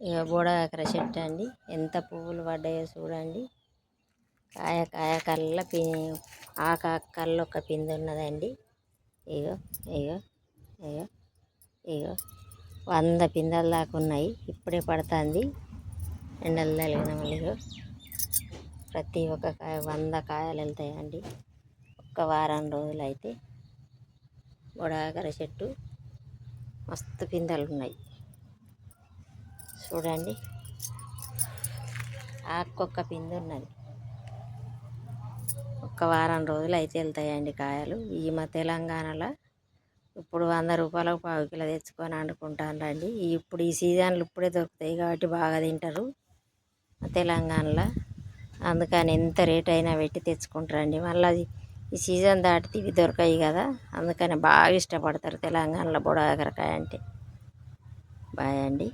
ఇక బోడాకర చెట్టు అండి, ఎంత పువ్వులు పడ్డాయో చూడండి. కాయ కాయ కళ్ళ ఆకు కళ్ళు ఒక పిండి ఉన్నదండి. ఇగో ఇగో ఇగో ఇగో 100 పిందెల దాకా ఉన్నాయి. ఇప్పుడే పడుతుంది ఎండలు తగిలిన మళ్ళీ. ప్రతి ఒక్క కాయ 100 కాయలు వెళ్తాయండి ఒక్క వారం రోజులు అయితే. బొడాకర చెట్టు మస్తు పిందెలు ఉన్నాయి చూడండి. ఆకొక్క పిందె ఉన్నది. ఒక్క వారం రోజులు అయితే వెళ్తాయండి కాయలు. ఈ మా తెలంగాణలో ఇప్పుడు 100 రూపాయలకు పావు కిలో తెచ్చుకొని వండుకుంటారండి. ఇప్పుడు ఈ సీజన్లు ఇప్పుడే దొరుకుతాయి కాబట్టి బాగా తింటారు తెలంగాణలో. అందుకని ఎంత రేట్ అయినా పెట్టి తెచ్చుకుంటారండి. మళ్ళీ ఈ సీజన్ దాటితే ఇవి దొరకాయి కదా, అందుకని బాగా ఇష్టపడతారు తెలంగాణలో బొడాకరకాయ అంటే. బాయ్ అండి.